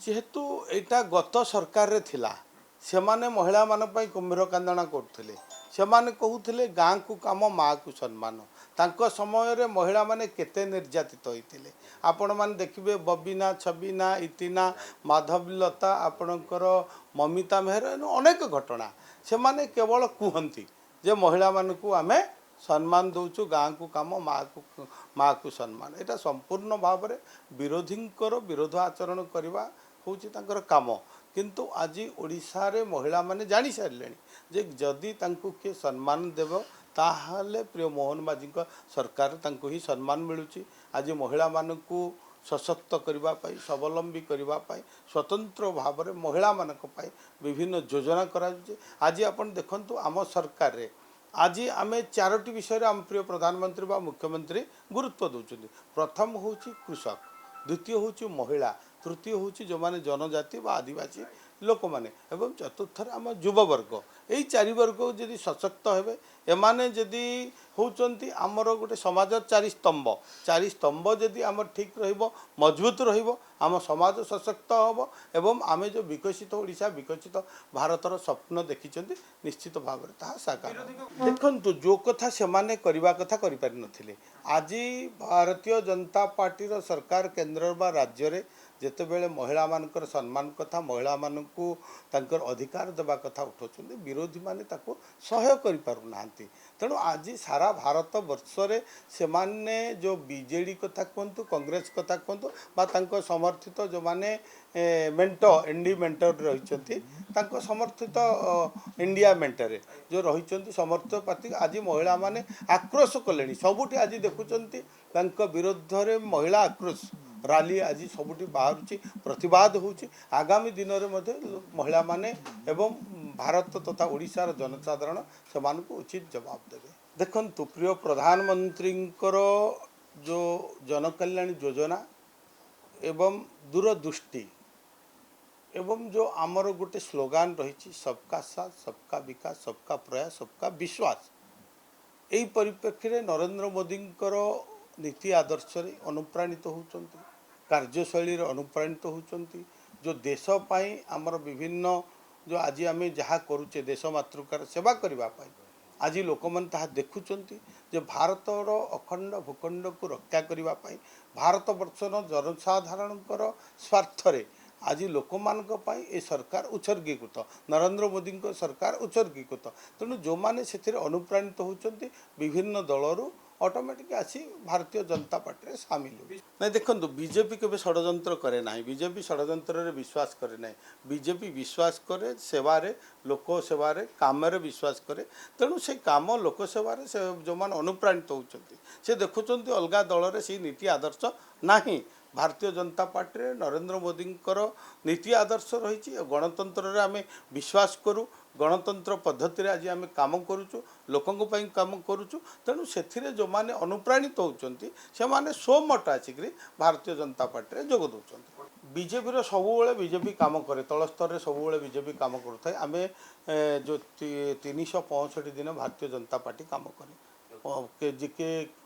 जेहेतु एटा गत सरकार रे थिला सेमाने महिला मान पई कुम्भीर कांदना करथिले सेमाने कहूथिले गाँ को काम माँ को सम्मान तांको समय रे महिला माने केते निर्यातित होइतिले आपण मान देखिबे बबीना छबीना इतिना माधवीलता आपणकर ममिता मेहर अनेक घटना सेमाने केवल कुहंती जे महिला मान को आमे सम्मान दौचु गाँ को काम माँ को सम्मान एटा संपूर्ण भाव में विरोधींकर विरोध आचरण करवा होची तांकर काम किंतु आज ओडिशा रे महिला माने जानी सारले जे जदि तांको के सम्मान देव ताहाले प्रिय मोहन माझी सरकार तांको ही सम्मान मिलुची आज महिला मानकू सशक्त करबा पाई स्वावलंबी करबा पाई स्वतंत्र भाव में महिला मानक पाई विभिन्न योजना करा आज आपण देखंतु आम सरकार रे आज आम चारोटी विषय आम प्रिय प्रधानमंत्री बा मुख्यमंत्री गुरुत्व दौरान प्रथम हूँ कृषक द्वितीय हूँ महिला तृतीय हूँ जो माने जनजाति बा आदिवासी लोक मैंने एवं चतुर्थ आम युववर्ग यही चारि वर्ग जदि सशक्त हेबे एमाने जदि होउचंती आमर गोटे समाज चारि स्तंभ जदि आम ठीक रहिबो मजबूत रहिबो आम समाज सशक्त होबो एवं आमे जो विकसित ओडिशा विकसित भारतर स्वप्न देखिचंती निश्चित भाव में ताहा साकार देखंतु जो कथा सेमाने करबा कथा करि पारि नथिले आज भारतीय जनता पार्टी रो सरकार केंद्र बा राज्य रे जेतेबेले महिला मानकर सम्मान कथा महिला मानकू तांकर अधिकार देवा कथा उठाउछंती विरोधी माने ताको सहयोग करि पारु नांती तेणु आज सारा भारत वर्ष रे सेमाने जो बीजेडी कथा कहतु कांग्रेस कथा कहतु बा तांको समर्थित जो माने मेंटो एनडी मेंटर रहिछंती तांको समर्थित इंडिया मेंटरे जो रहिछंती समर्थित पार्टी आज महिला माने आक्रोश कलेनी सबुठी आज देखुछंती तांको विरोध रे महिला आक्रोश राली आज सबुठी बाहर प्रतिवाद होची आगामी दिन में महिला माने एवं भारत तथा ओडिशार जनसाधारण से उचित जवाब देवे देखंतु प्रिय प्रधानमंत्री जो जनकल्याण योजना एवं दूरदृष्टि एवं जो आमर गोटे स्लोगान रही सबका साथ सबका विकास सबका प्रयास सबका विश्वास यही परिप्रेक्षी में नरेंद्र मोदी नीति आदर्श रे अनुप्राणित होचंती कार्यशैली अनुप्राणित होचंती जो देश पाई आमर विभिन्न जो आज आम जहाँ करुचे देश मातृकार सेवा करबा पाई आज लोक मैंने ताहा देखुचंती जे भारतर अखंड भूखंड को रक्षा करबा पाई भारत वर्षर जनसाधारणकर स्वार्थ रे आज लोक मानक पाई ए सरकार उत्सर्गीकृत नरेंद्र मोदी सरकार उत्सर्गीकृत तेणु जो माने सेथिरे अनुप्राणित होचंती विभिन्न दलरू ऑटोमेटिक आसी भारतीय जनता पार्टी रे शामिल हो नहीं देखो बीजेपी के षड्यंत्र करे ना बीजेपी षड्यंत्र रे विश्वास करे ना बीजेपी विश्वास करे सेवा रे लोक सेवा रे काम रे विश्वास करे तेणु से काम लोक सेवा रे से जो मान अनुप्राणित होचंती से देखुचंती अलगा दल रे से नीति आदर्श नाही भारतीय जनता पार्टी रे नरेंद्र मोदी नीति आदर्श रही गणतंत्र रे आमे विश्वास करूँ गणतंत्र पद्धति आज आम काम करुचु लोकों काम करुचु तेणु से जो माने अनुप्राणित होचंती से माने सोमठ आसिक भारतीय जनता पार्टी रे जोग दौरान बीजेपी सबुबले बीजेपी काम करे तल स्तर सबुबले बीजेपी काम करुए आम जो 365 दिन भारतीय जनता पार्टी काम करे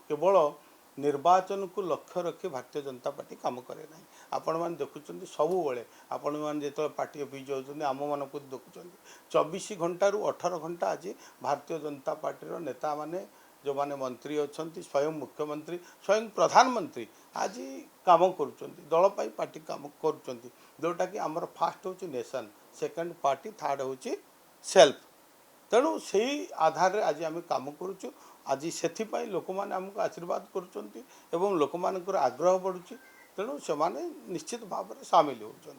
केवल निर्वाचन को लक्ष्य रखी भारतीय जनता पार्टी काम करे ना आपण मैंने देखुं सबुबले आपण मैंने जो पार्टी ऑफिस जाऊँ आम मान देखुं 24 घंटा रु 18 घंटा आज भारतीय जनता पार्टी नेता माने जो माने मंत्री अच्छा स्वयं मुख्यमंत्री स्वयं प्रधानमंत्री आज काम करुँच दल पाई पार्टी काम करुँच जोटा कि आमर फास्ट हूँ नेशन सेकंड पार्टी थर्ड हूँ सेल्फ तेणु से आधार रे आज आम काम करुचु आज से लोक मैंने आमको आशीर्वाद करुँच लोक मान आग्रह बढ़ुची तेणु से निश्चित भाव में सामिल होती।